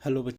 Hello बच्चों।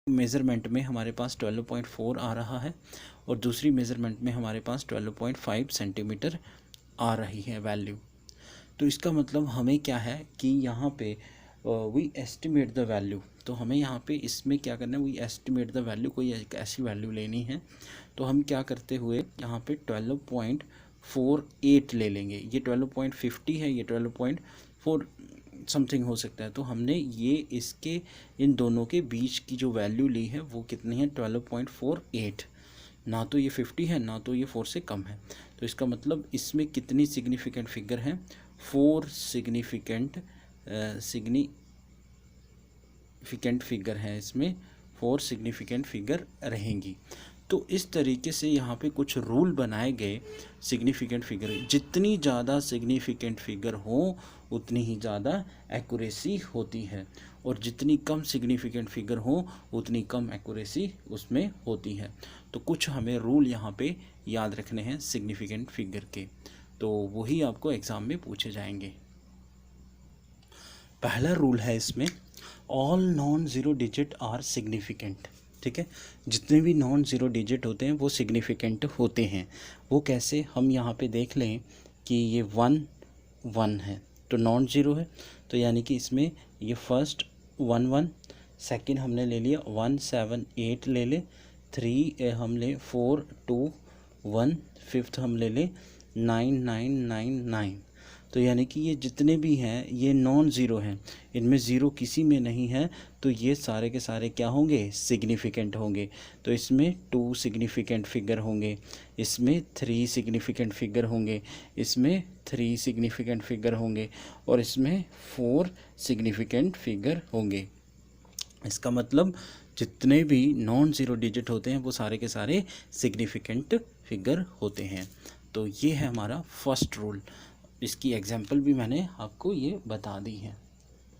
Measurement में हमारे पास 12.4 आ रहा है और दूसरी मेज़रमेंट में हमारे पास 12.5 सेंटीमीटर आ रही है वैल्यू। तो इसका मतलब हमें क्या है कि यहाँ पे वी एस्टिमेट द वैल्यू। तो हमें यहाँ पे इसमें क्या करना है, वी एस्टिमेट द वैल्यू, कोई एक ऐसी वैल्यू लेनी है। तो हम क्या करते हुए यहाँ पे 12.48 ले लेंगे। ये 12.50 है, ये 12.4 समथिंग हो सकता है। तो हमने ये इसके इन दोनों के बीच की जो वैल्यू ली है वो कितनी है, 12.48। ना तो ये 50 है ना तो ये 4 से कम है। तो इसका मतलब इसमें कितनी सिग्निफिकेंट फिगर है, 4 सिग्निफिकेंट फिगर है इसमें, 4 सिग्निफिकेंट फिगर रहेंगी। तो इस तरीके से यहाँ पे कुछ रूल बनाए गए। सिग्निफिकेंट फिगर, जितनी ज़्यादा सिग्निफिकेंट फिगर हो उतनी ही ज़्यादा एक्यूरेसी होती है, और जितनी कम सिग्निफिकेंट फिगर हो उतनी कम एक्यूरेसी उसमें होती है। तो कुछ हमें रूल यहाँ पे याद रखने हैं सिग्निफिकेंट फिगर के, तो वही आपको एग्ज़ाम में पूछे जाएंगे। पहला रूल है इसमें, all non zero digit are significant. ठीक है, जितने भी नॉन ज़ीरो डिजिट होते हैं वो सिग्निफिकेंट होते हैं। वो कैसे, हम यहाँ पे देख लें कि ये 1 है तो नॉन ज़ीरो है। तो यानी कि इसमें ये फर्स्ट 1 सेकंड हमने ले लिया 178 ले ले, 3 हम ले 421, फिफ्थ हम ले ले 9999। तो यानी कि ये जितने भी हैं ये नॉन ज़ीरो हैं, इनमें ज़ीरो किसी में नहीं है। तो ये सारे के सारे क्या होंगे, सिग्निफिकेंट होंगे। तो इसमें 2 सिग्निफिकेंट फिगर होंगे, इसमें 3 सिग्निफिकेंट फिगर होंगे, इसमें 3 सिग्निफिकेंट फिगर होंगे, और इसमें 4 सिग्निफिकेंट फिगर होंगे। इसका मतलब जितने भी नॉन ज़ीरो डिजिट होते हैं वो सारे के सारे सिग्निफिकेंट फिगर होते हैं। तो ये है हमारा फर्स्ट रूल। इसकी एग्जांपल भी मैंने आपको ये बता दी है।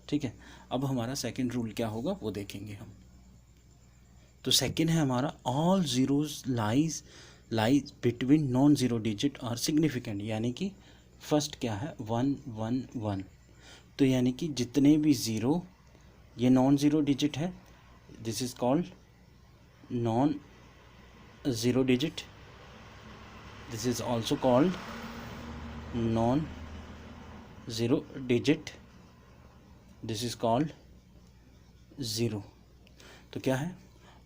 ठीक है, अब हमारा सेकंड रूल क्या होगा वो देखेंगे हम। तो सेकंड है हमारा, all zeros lies between non zero digit और सिग्निफिकेंट। यानी कि फर्स्ट क्या है, 111। तो यानी कि जितने भी ज़ीरो, ये नॉन ज़ीरो डिजिट है, this is called non zero digit, this is also called non zero digit, this is called zero. तो क्या है,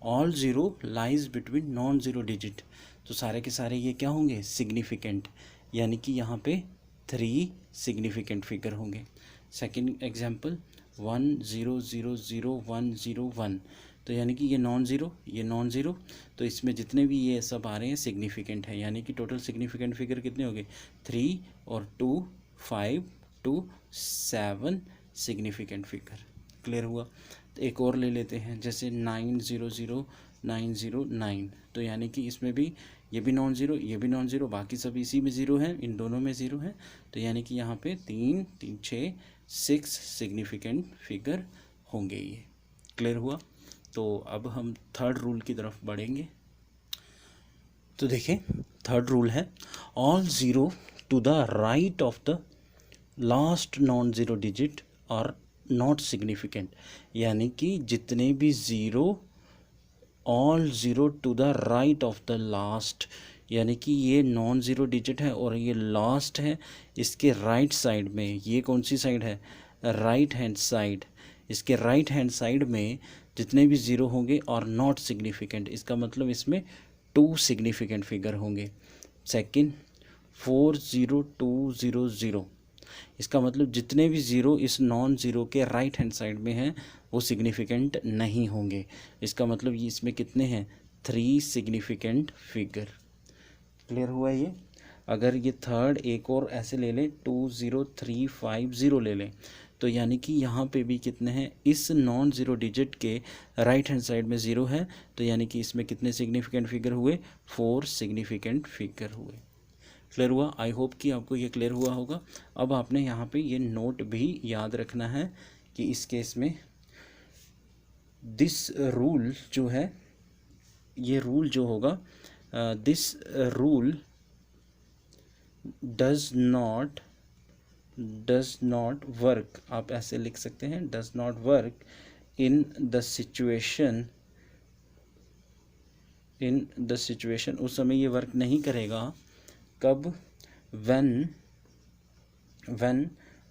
all zero lies between non zero digit. तो सारे के सारे ये क्या होंगे, सिग्निफिकेंट। यानी कि यहाँ पे 3 सिग्निफिकेंट फिगर होंगे। Second example 10000101। तो यानी कि ये नॉन ज़ीरो, ये नॉन ज़ीरो, तो इसमें जितने भी ये सब आ रहे हैं सिग्निफिकेंट है। यानी कि टोटल सिग्निफिकेंट फिगर कितने हो गए, 3 और 2 5 2 7 सिग्निफिकेंट फिगर। क्लियर हुआ। तो एक और ले लेते हैं, जैसे 900909। तो यानी कि इसमें भी ये भी नॉन ज़ीरो, ये भी नॉन ज़ीरो, बाकी सब इसी में ज़ीरो है, इन दोनों में ज़ीरो है। तो यानी कि यहाँ पे 3 3 6 सिग्निफिकेंट फिगर होंगे ये। क्लियर हुआ। तो अब हम थर्ड रूल की तरफ बढ़ेंगे। तो देखें, थर्ड रूल है, all zero to the right of the last non zero digit are not significant. यानी कि जितने भी zero, all zero to the right of the last, यानी कि ये नॉन ज़ीरो डिजिट है और ये लास्ट है इसके राइट साइड में। ये कौन सी साइड है? Right hand side. इसके राइट हैंड साइड में जितने भी ज़ीरो होंगे और नॉट सिग्निफिकेंट, इसका मतलब इसमें 2 सिग्निफिकेंट फिगर होंगे। सेकंड 40200, इसका मतलब जितने भी ज़ीरो इस नॉन ज़ीरो के राइट हैंड साइड में हैं वो सिग्निफिकेंट नहीं होंगे। इसका मतलब ये इसमें कितने हैं? 3 सिग्निफिकेंट फिगर। क्लियर हुआ ये? अगर ये थर्ड एक और ऐसे ले लें 20350 ले लें, तो यानी कि यहाँ पे भी कितने हैं? इस नॉन ज़ीरो डिजिट के राइट हैंड साइड में ज़ीरो है, तो यानी कि इसमें कितने सिग्निफिकेंट फिगर हुए? 4 सिग्निफिकेंट फिगर हुए। क्लियर हुआ? आई होप कि आपको ये क्लियर हुआ होगा। अब आपने यहाँ पे ये नोट भी याद रखना है कि इस केस में दिस रूल जो है, ये रूल जो होगा, this rule does not work, आप ऐसे लिख सकते हैं, does not work in the situation, उस समय ये वर्क नहीं करेगा। कब? when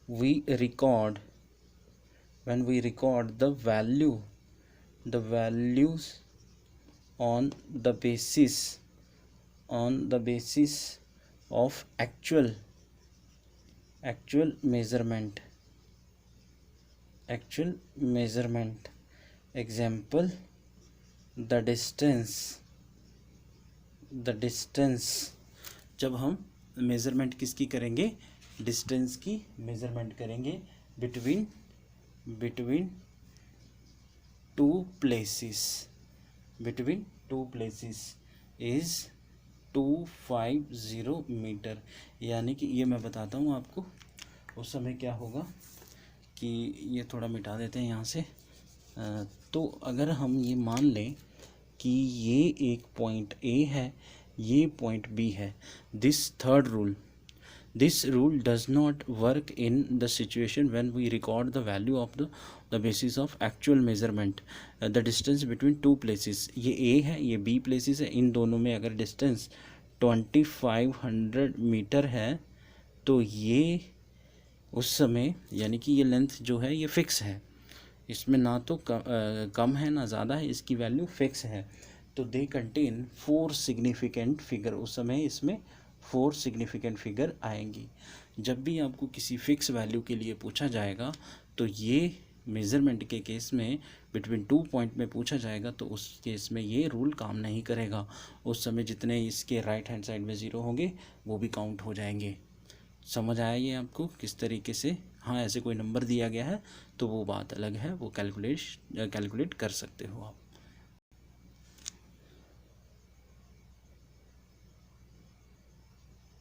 we record the values on the basis of actual measurement. Example, the distance जब हम मेज़रमेंट किसकी करेंगे? डिस्टेंस की मेज़रमेंट करेंगे between two places is 250 metre. यानी कि ये मैं बताता हूँ आपको, उस समय क्या होगा कि ये थोड़ा मिटा देते हैं यहाँ से। तो अगर हम ये मान लें कि ये एक पॉइंट ए है, ये पॉइंट बी है, this rule does not work in the situation when we record the value of the basis of actual measurement, the distance between two places। ये A है, ये B places है, इन दोनों में अगर डिस्टेंस 2500 मीटर है तो ये उस समय, यानी कि ये लेंथ जो है ये फिक्स है, इसमें ना तो कम है ना ज़्यादा है, इसकी वैल्यू फिक्स है। तो दे कंटेन 4 सिग्निफिकेंट फिगर, उस समय इसमें 4 सिग्निफिकेंट फिगर आएंगी। जब भी आपको किसी फिक्स वैल्यू के लिए पूछा जाएगा तो ये मेज़रमेंट के केस में बिटवीन 2 पॉइंट में पूछा जाएगा, तो उस केस में ये रूल काम नहीं करेगा। उस समय जितने इसके राइट हैंड साइड में ज़ीरो होंगे वो भी काउंट हो जाएंगे। समझ आया ये आपको किस तरीके से? हाँ, ऐसे कोई नंबर दिया गया है तो वो बात अलग है, वो कैलकुलेट कर सकते हो आप।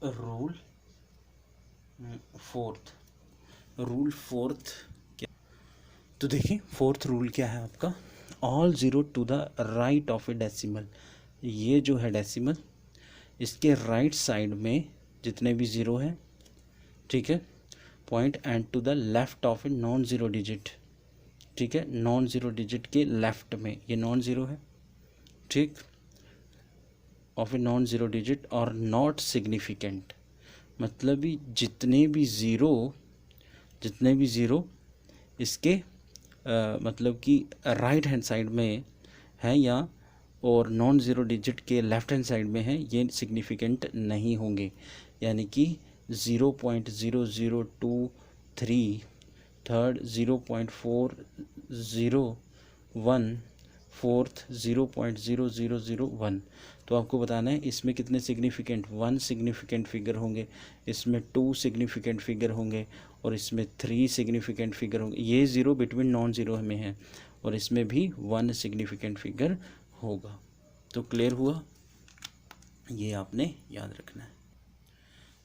रूल फोर्थ क्या? तो देखिए फोर्थ रूल क्या है आपका? All zero to the right of a decimal. ये जो है डेसिमल, इसके राइट साइड में जितने भी ज़ीरो हैं, ठीक है, point and to the left of a non zero digit, ठीक है, नॉन ज़ीरो डिजिट के लेफ़्ट में ये नॉन ज़ीरो है, ठीक, of a non zero digit are not significant, मतलब भी जितने भी ज़ीरो इसके मतलब कि राइट हैंड साइड में है या और नॉन ज़ीरो डिजिट के लेफ़्ट हैंड साइड में है, ये सिग्निफिकेंट नहीं होंगे। यानी कि 0.0023, थर्ड 0.401, फोर्थ 0.0001। तो आपको बताना है इसमें कितने सिग्निफिकेंट, 1 सिग्निफिकेंट फिगर होंगे, इसमें 2 सिग्निफिकेंट फिगर होंगे और इसमें 3 सिग्निफिकेंट फिगर होंगे। ये ज़ीरो बिटवीन नॉन ज़ीरो में है और इसमें भी 1 सिग्निफिकेंट फिगर होगा। तो क्लियर हुआ? ये आपने याद रखना है।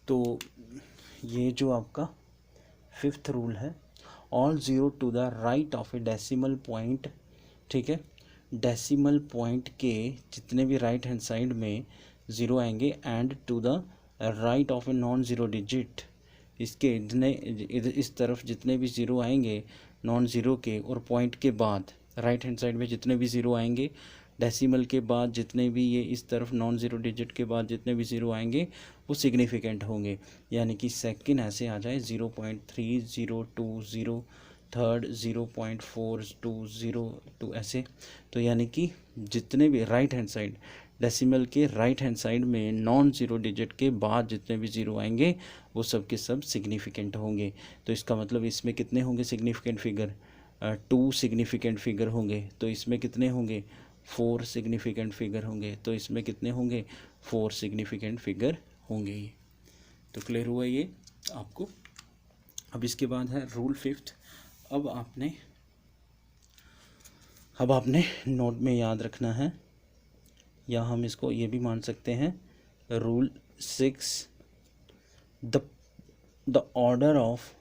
तो ये जो आपका फिफ्थ रूल है, all zero to the right of a decimal point, ठीक है, डेसिमल पॉइंट के जितने भी राइट हैंड साइड में ज़ीरो आएंगे and to the right of a non zero digit, इसके इस तरफ जितने भी ज़ीरो आएंगे नॉन ज़ीरो के और पॉइंट के बाद राइट हैंड साइड में जितने भी ज़ीरो आएंगे डेसिमल के बाद जितने भी ये इस तरफ नॉन ज़ीरो डिजिट के बाद जितने भी ज़ीरो आएंगे वो सिग्निफिकेंट होंगे, यानी कि सेकंड ऐसे आ जाए 0.3020, थर्ड 0.4202 ऐसे। तो यानी कि जितने भी राइट हैंड साइड डेसिमल के राइट हैंड साइड में नॉन ज़ीरो डिजिट के बाद जितने भी ज़ीरो आएंगे वो सब के सब सिग्निफिकेंट होंगे। तो इसका मतलब इसमें कितने होंगे सिग्निफिकेंट फिगर, 2 सिग्निफिकेंट फिगर होंगे। तो इसमें कितने होंगे 4 सिग्निफिकेंट फिगर होंगे। तो इसमें कितने होंगे 4 सिग्निफिकेंट फिगर होंगे। ये तो क्लियर हुआ ये आपको। अब इसके बाद है रूल 5। अब आपने नोट में याद रखना है, या हम इसको ये भी मान सकते हैं rule 6, the order of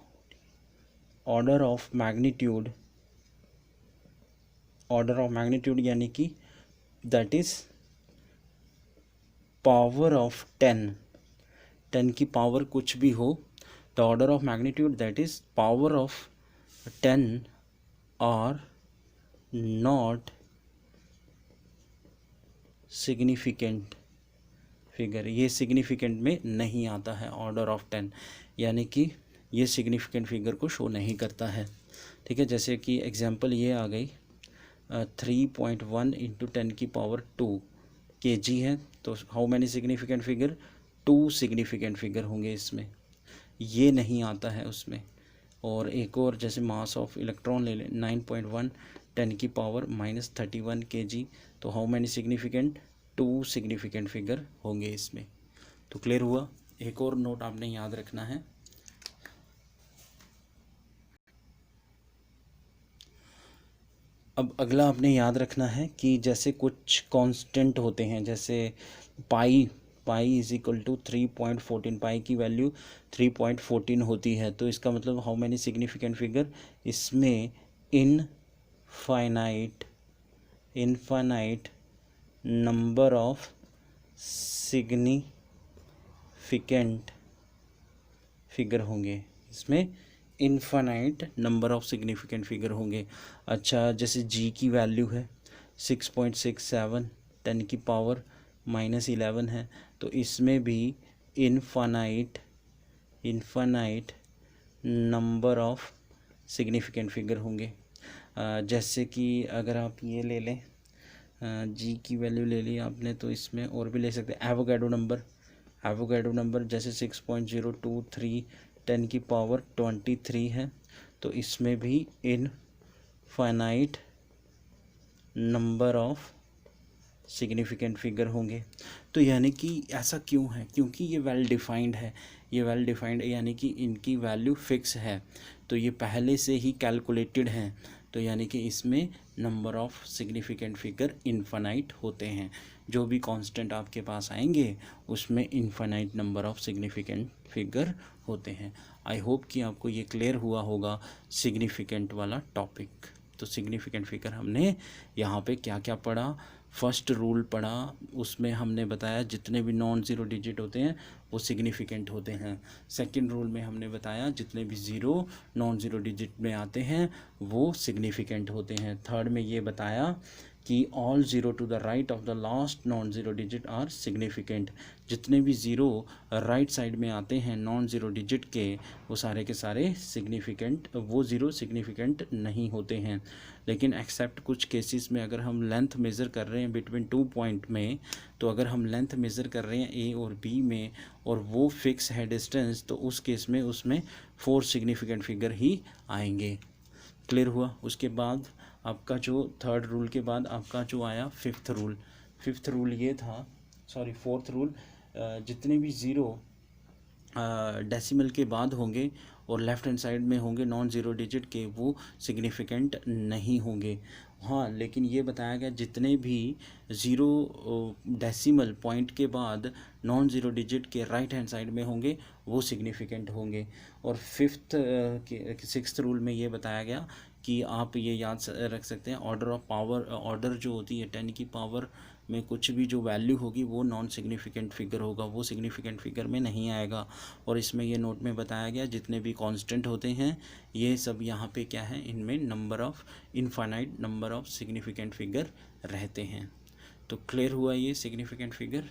magnitude यानी कि दैट इज पावर ऑफ 10 की पावर कुछ भी हो, the order of magnitude that is power of 10 are not significant figure. ये सिग्निफिकेंट में नहीं आता है ऑर्डर ऑफ 10, यानी कि ये सिग्निफिकेंट फिगर को शो नहीं करता है। ठीक है, जैसे कि एग्जांपल ये आ गई 3.1 इंटू 10 की पावर 2 kg है। तो how many significant figure, 2 significant figure होंगे इसमें, ये नहीं आता है उसमें। और एक और जैसे मास ऑफ इलेक्ट्रॉन ले लें 9.1 10 की पावर -31 kg। तो how many significant, 2 significant figure होंगे इसमें। तो क्लियर हुआ। एक और नोट आपने याद रखना है, अब अगला आपने याद रखना है कि जैसे कुछ कांस्टेंट होते हैं, जैसे पाई इज इक्वल टू 3.14, पाई की वैल्यू 3.14 होती है। तो इसका मतलब हाउ मैनी सिग्निफिकेंट फिगर, इसमें infinite number of significant figure होंगे, इसमें infinite number of significant figure होंगे। अच्छा, जैसे जी की वैल्यू है 6.67 10 की पावर -11 है। तो इसमें भी infinite number of significant figure होंगे। जैसे कि अगर आप ये ले लें, जी की वैल्यू ले ली आपने, तो इसमें और भी ले सकते हैं एवोगाड्रो नंबर जैसे 6.023 10 की पावर 23 है। तो इसमें भी infinite number of significant figure होंगे। तो यानी कि ऐसा क्यों है, क्योंकि ये वेल डिफाइंड है, यानी कि इनकी वैल्यू फिक्स है, तो ये पहले से ही कैलकुलेटेड हैं। तो यानी कि इसमें number of significant figure infinite होते हैं। जो भी कांस्टेंट आपके पास आएंगे उसमें infinite number of significant figure होते हैं। आई होप कि आपको ये क्लियर हुआ होगा सिग्निफिकेंट वाला टॉपिक। तो सिग्निफिकेंट फिगर हमने यहाँ पे क्या क्या पढ़ा, फर्स्ट रूल पढ़ा, उसमें हमने बताया जितने भी नॉन ज़ीरो डिजिट होते हैं वो सिग्निफिकेंट होते हैं। सेकंड रूल में हमने बताया जितने भी ज़ीरो नॉन ज़ीरो डिजिट में आते हैं वो सिग्निफिकेंट होते हैं। थर्ड में ये बताया कि all zero to the right of the last non zero digit are significant. जितने भी ज़ीरो राइट साइड में आते हैं नॉन ज़ीरो डिजिट के, वो सारे के सारे सिग्निफिकेंट, वो ज़ीरो सिग्निफिकेंट नहीं होते हैं। लेकिन एक्सेप्ट कुछ केसेस में अगर हम लेंथ मेज़र कर रहे हैं बिटवीन 2 पॉइंट में, तो अगर हम लेंथ मेज़र कर रहे हैं ए और बी में और वो फिक्स है डिस्टेंस, तो उस केस में उसमें 4 सिग्निफिकेंट फिगर ही आएंगे। क्लियर हुआ। उसके बाद आपका जो थर्ड रूल के बाद आपका जो आया फिफ्थ रूल ये था, सॉरी फोर्थ रूल, जितने भी ज़ीरो डेसिमल के बाद होंगे और लेफ़्ट हैंड साइड में होंगे नॉन ज़ीरो डिजिट के, वो सिग्निफिकेंट नहीं होंगे। हाँ, लेकिन ये बताया गया जितने भी ज़ीरो डेसिमल पॉइंट के बाद नॉन ज़ीरो डिजिट के राइट हैंड साइड में होंगे वो सिग्निफिकेंट होंगे। और सिक्स्थ रूल में ये बताया गया कि आप ये याद रख सकते हैं ऑर्डर जो होती है 10 की पावर में कुछ भी जो वैल्यू होगी वो नॉन सिग्निफिकेंट फिगर होगा, वो सिग्निफिकेंट फिगर में नहीं आएगा। और इसमें ये नोट में बताया गया जितने भी कांस्टेंट होते हैं ये सब यहाँ पे क्या है, इनमें infinite number of significant figure रहते हैं। तो क्लियर हुआ ये सिग्निफिकेंट फिगर।